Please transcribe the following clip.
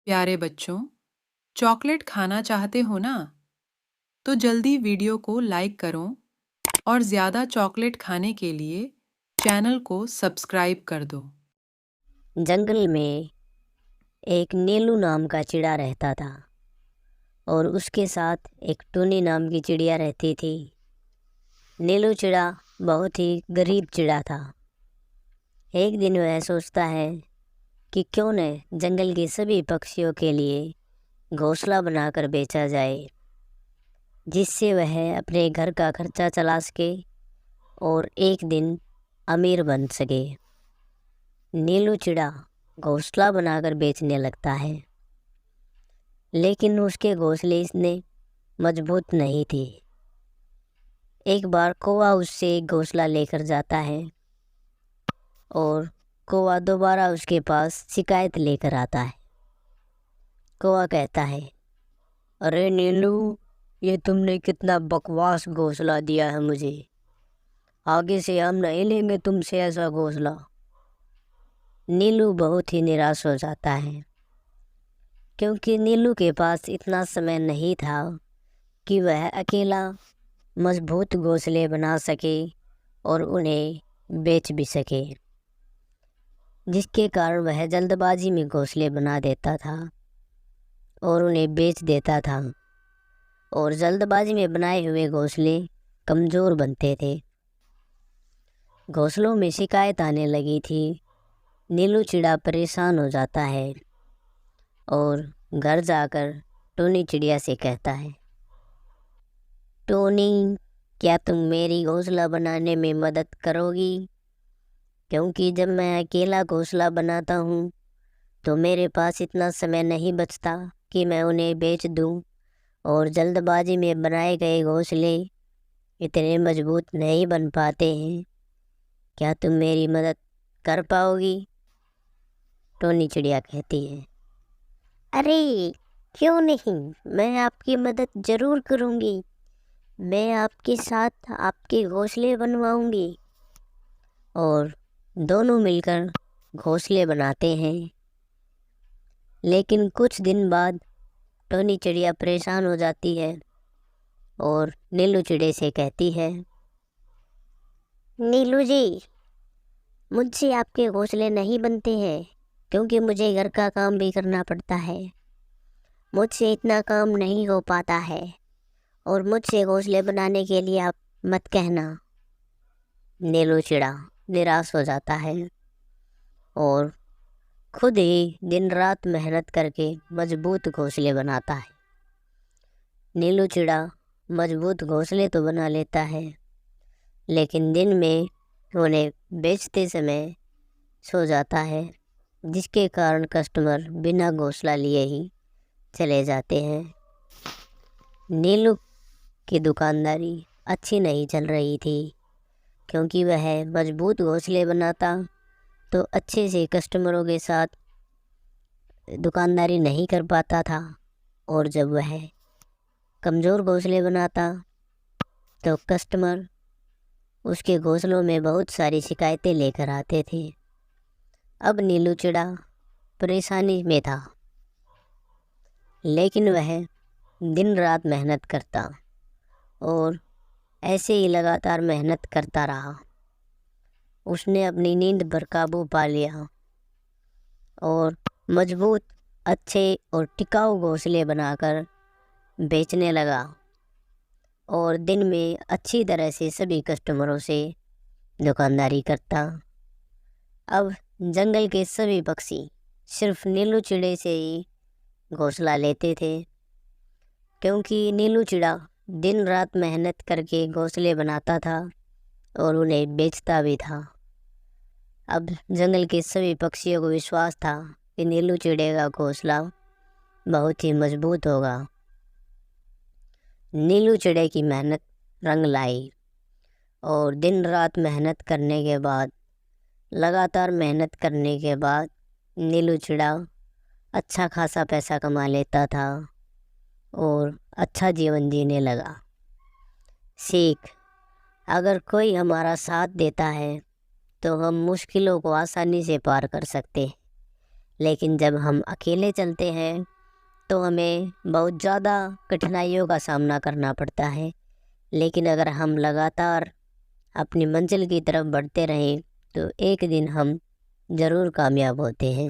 प्यारे बच्चों, चॉकलेट खाना चाहते हो ना? तो जल्दी वीडियो को लाइक करो और ज़्यादा चॉकलेट खाने के लिए चैनल को सब्सक्राइब कर दो। जंगल में एक नीलू नाम का चिड़ा रहता था और उसके साथ एक टूनी नाम की चिड़िया रहती थी। नीलू चिड़ा बहुत ही गरीब चिड़ा था। एक दिन वह सोचता है कि क्यों न जंगल के सभी पक्षियों के लिए घोंसला बनाकर बेचा जाए, जिससे वह अपने घर का खर्चा चला सके और एक दिन अमीर बन सके। नीलू चिड़ा घोंसला बनाकर बेचने लगता है, लेकिन उसके घोंसले इतने मजबूत नहीं थे। एक बार कौवा उससे एक घोंसला लेकर जाता है और कौवा दोबारा उसके पास शिकायत लेकर आता है। कौवा कहता है, अरे नीलू, ये तुमने कितना बकवास घोंसला दिया है मुझे। आगे से हम नहीं लेंगे तुमसे ऐसा घोंसला। नीलू बहुत ही निराश हो जाता है, क्योंकि नीलू के पास इतना समय नहीं था कि वह अकेला मजबूत घोंसले बना सके और उन्हें बेच भी सके, जिसके कारण वह जल्दबाजी में घोंसले बना देता था और उन्हें बेच देता था। और जल्दबाजी में बनाए हुए घोंसले कमज़ोर बनते थे। घोंसलों में शिकायत आने लगी थी। नीलू चिड़ा परेशान हो जाता है और घर जाकर टोनी चिड़िया से कहता है, टोनी, क्या तुम मेरी घोंसला बनाने में मदद करोगी? क्योंकि जब मैं अकेला घोंसला बनाता हूँ तो मेरे पास इतना समय नहीं बचता कि मैं उन्हें बेच दूँ, और जल्दबाजी में बनाए गए घोंसले इतने मजबूत नहीं बन पाते हैं। क्या तुम मेरी मदद कर पाओगी? टोनी चिड़िया कहती है, अरे क्यों नहीं, मैं आपकी मदद ज़रूर करूँगी। मैं आपके साथ आपके घोंसले बनवाऊँगी। और दोनों मिलकर घोंसले बनाते हैं। लेकिन कुछ दिन बाद टोनी चिड़िया परेशान हो जाती है और नीलू चिड़े से कहती है, नीलू जी, मुझसे आपके घोंसले नहीं बनते हैं, क्योंकि मुझे घर का काम भी करना पड़ता है। मुझसे इतना काम नहीं हो पाता है और मुझसे घोंसले बनाने के लिए आप मत कहना। नीलू चिड़ा निराश हो जाता है और खुद ही दिन रात मेहनत करके मजबूत घोंसले बनाता है। नीलू चिड़ा मजबूत घोंसले तो बना लेता है, लेकिन दिन में उन्हें बेचते समय सो जाता है, जिसके कारण कस्टमर बिना घोंसला लिए ही चले जाते हैं। नीलू की दुकानदारी अच्छी नहीं चल रही थी, क्योंकि वह मजबूत घोंसले बनाता तो अच्छे से कस्टमरों के साथ दुकानदारी नहीं कर पाता था, और जब वह कमज़ोर घोंसले बनाता तो कस्टमर उसके घोंसलों में बहुत सारी शिकायतें लेकर आते थे। अब नीलू चिड़ा परेशानी में था, लेकिन वह दिन रात मेहनत करता और ऐसे ही लगातार मेहनत करता रहा। उसने अपनी नींद पर काबू पा लिया और मजबूत, अच्छे और टिकाऊ घोंसले बनाकर बेचने लगा, और दिन में अच्छी तरह से सभी कस्टमरों से दुकानदारी करता। अब जंगल के सभी पक्षी सिर्फ नीलू चिड़े से ही घोंसला लेते थे, क्योंकि नीलू चिड़ा दिन रात मेहनत करके घोंसले बनाता था और उन्हें बेचता भी था। अब जंगल के सभी पक्षियों को विश्वास था कि नीलू चिड़े का घोंसला बहुत ही मजबूत होगा। नीलू चिड़े की मेहनत रंग लाई, और दिन रात मेहनत करने के बाद, लगातार मेहनत करने के बाद नीलू चिड़ा अच्छा खासा पैसा कमा लेता था और अच्छा जीवन जीने लगा। सीख: अगर कोई हमारा साथ देता है तो हम मुश्किलों को आसानी से पार कर सकते हैं, لیکن جب ہم اکیلے چلتے ہیں تو ہمیں بہت زیادہ کٹھنائیوں کا سامنا کرنا پڑتا ہے، لیکن اگر ہم لگاتار اپنی منزل کی طرف بڑھتے رہیں تو ایک دن ہم ضرور کامیاب ہوتے ہیں۔